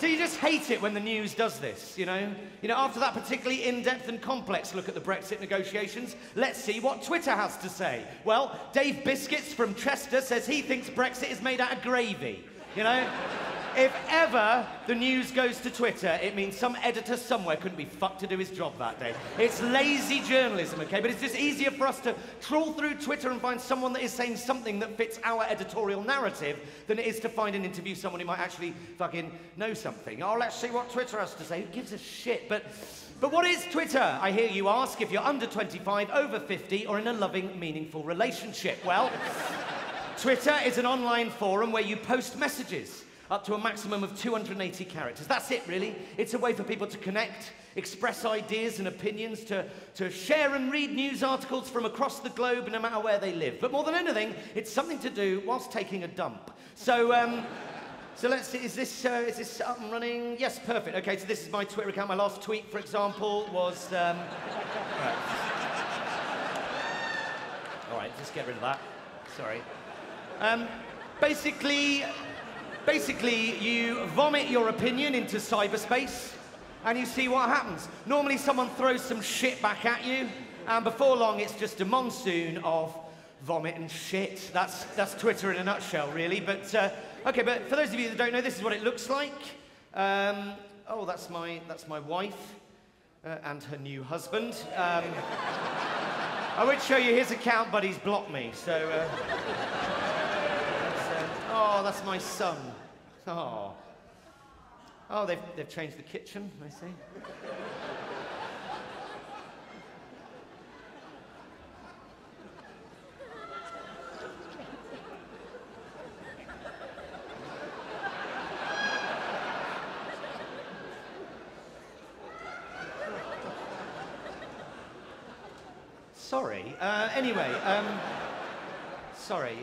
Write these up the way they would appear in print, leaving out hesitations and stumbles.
Do you just hate it when the news does this, you know? You know, after that particularly in-depth and complex look at the Brexit negotiations, let's see what Twitter has to say. Well, Dave Biscuits from Chester says he thinks Brexit is made out of gravy, you know? If ever the news goes to Twitter, it means some editor somewhere couldn't be fucked to do his job that day. It's lazy journalism, okay? But it's just easier for us to trawl through Twitter and find someone that is saying something that fits our editorial narrative than it is to find and interview someone who might actually fucking know something. Oh, let's see what Twitter has to say. Who gives a shit? But what is Twitter? I hear you ask if you're under 25, over 50, or in a loving, meaningful relationship. Well, Twitter is an online forum where you post messages up to a maximum of 280 characters. That's it, really. It's a way for people to connect, express ideas and opinions, to share and read news articles from across the globe, no matter where they live. But more than anything, it's something to do whilst taking a dump. So, so let's see, is this up and running? Yes, perfect. Okay, so this is my Twitter account. My last tweet, for example, was... Right. All right, just get rid of that. Sorry. Basically, you vomit your opinion into cyberspace, and you see what happens. Normally, someone throws some shit back at you, and before long, it's just a monsoon of vomit and shit. That's Twitter in a nutshell, really. But okay, but for those of you that don't know, this is what it looks like. Oh, that's my wife and her new husband. I would show you his account, but he's blocked me. So. Oh, that's my son. Oh. Oh, they've changed the kitchen, I see. Sorry. Anyway, sorry,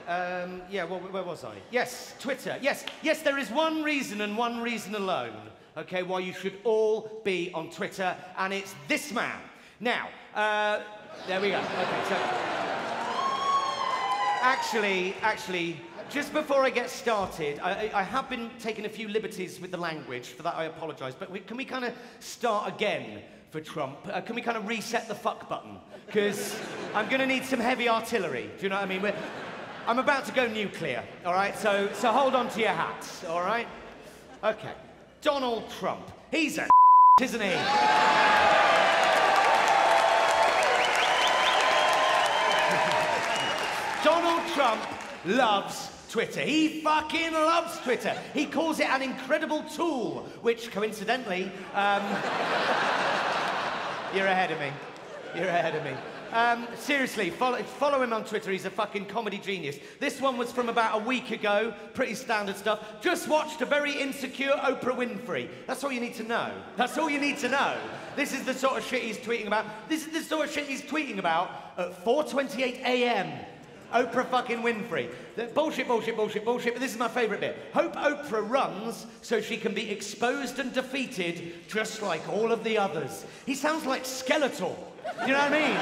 yeah, well, where was I? Yes, Twitter, yes, there is one reason and one reason alone, okay, why you should all be on Twitter, and it's this man. Now, there we go, okay, so... Actually, just before I get started, I have been taking a few liberties with the language, for that I apologise, but can we kind of start again for Trump? Can we kind of reset the fuck button? Because I'm going to need some heavy artillery, do you know what I mean? I'm about to go nuclear, all right? So hold on to your hats, all right? Okay. Donald Trump. He's a isn't he? Donald Trump loves Twitter. He fucking loves Twitter. He calls it an incredible tool, which, coincidentally, you're ahead of me. You're ahead of me. Seriously, follow him on Twitter. He's a fucking comedy genius. This one was from about a week ago. Pretty standard stuff. Just watched a very insecure Oprah Winfrey. That's all you need to know. That's all you need to know. This is the sort of shit he's tweeting about. This is the sort of shit he's tweeting about at 4:28 a.m. Oprah fucking Winfrey. Bullshit, but this is my favourite bit. Hope Oprah runs so she can be exposed and defeated just like all of the others. He sounds like Skeletor. You know what I mean?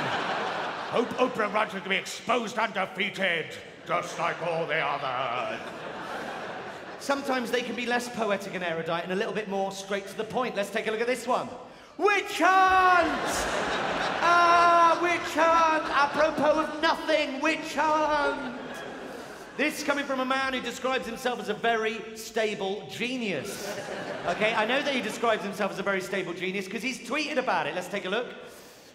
Hope Oprah runs so she can be exposed and defeated just like all the others. Sometimes they can be less poetic and erudite and a little bit more straight to the point. Let's take a look at this one. Witch hunt! Witch hunt! Apropos of nothing, witch hunt! This coming from a man who describes himself as a very stable genius. Okay, I know that he describes himself as a very stable genius because he's tweeted about it. Let's take a look.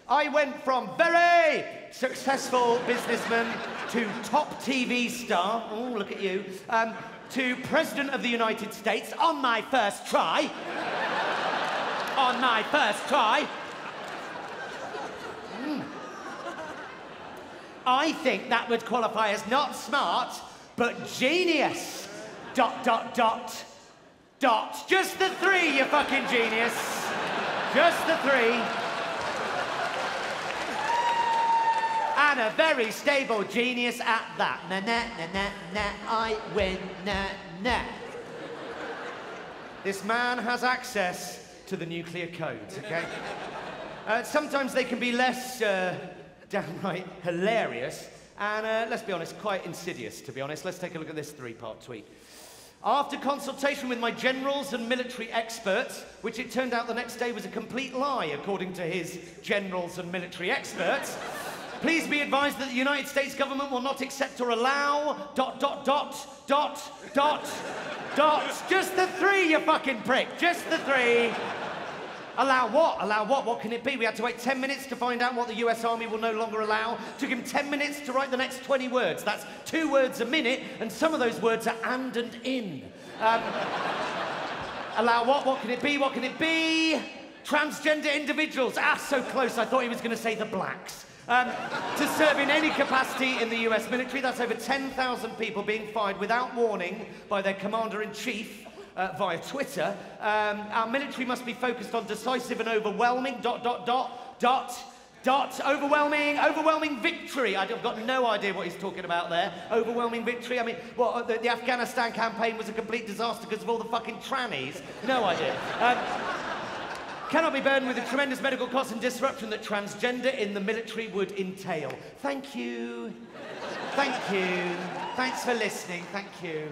I went from very successful businessman to top TV star, oh, look at you, to President of the United States on my first try. On my first try. I think that would qualify as not smart, but genius. ... Just the three, you fucking genius. Just the three. And a very stable genius at that. Na na na na na, I win, na na. This man has access to the nuclear codes, okay? Sometimes they can be less downright hilarious and, let's be honest, quite insidious, to be honest. Let's take a look at this three-part tweet. After consultation with my generals and military experts, which it turned out the next day was a complete lie, according to his generals and military experts, please be advised that the United States government will not accept or allow ... Just the three, you fucking prick. Just the three. Allow what? Allow what? What can it be? We had to wait 10 minutes to find out what the US Army will no longer allow. Took him 10 minutes to write the next 20 words. That's 2 words a minute, and some of those words are and in. Allow what? What can it be? What can it be? Transgender individuals. Ah, so close. I thought he was going to say the blacks. To serve in any capacity in the US military. That's over 10,000 people being fired without warning by their commander-in-chief. Via Twitter. Our military must be focused on decisive and overwhelming ... overwhelming victory. I've got no idea what he's talking about there. Overwhelming victory. I mean, what, the Afghanistan campaign was a complete disaster because of all the fucking trannies. No idea. Cannot be burdened with the tremendous medical costs and disruption that transgender in the military would entail. Thank you. Thank you. Thanks for listening. Thank you.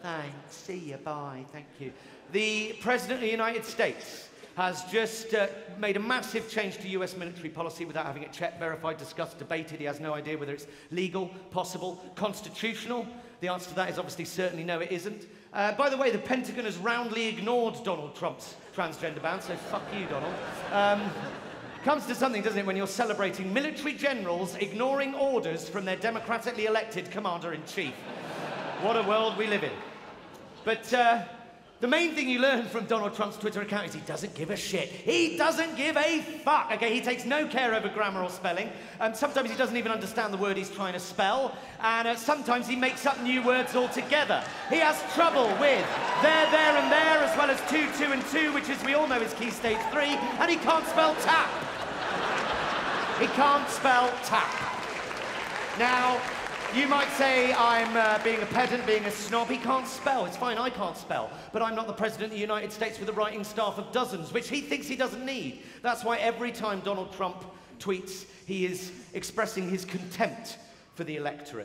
Thanks. See you. Bye. Thank you. The President of the United States has just made a massive change to US military policy without having it checked, verified, discussed, debated. He has no idea whether it's legal, possible, constitutional. The answer to that is obviously certainly no, it isn't. By the way, the Pentagon has roundly ignored Donald Trump's transgender ban, so fuck you, Donald. Comes to something, doesn't it, when you're celebrating military generals ignoring orders from their democratically elected commander-in-chief. What a world we live in. But the main thing you learn from Donald Trump's Twitter account is he doesn't give a shit. He doesn't give a fuck, okay? He takes no care over grammar or spelling. Sometimes he doesn't even understand the word he's trying to spell. And sometimes he makes up new words altogether. He has trouble with there, and there, as well as two, and two, which, as we all know, is key stage 3. And he can't spell tap. He can't spell tap. Now, you might say I'm being a pedant, being a snob. He can't spell. It's fine, I can't spell. But I'm not the President of the United States with a writing staff of dozens, which he thinks he doesn't need. That's why every time Donald Trump tweets, he is expressing his contempt for the electorate.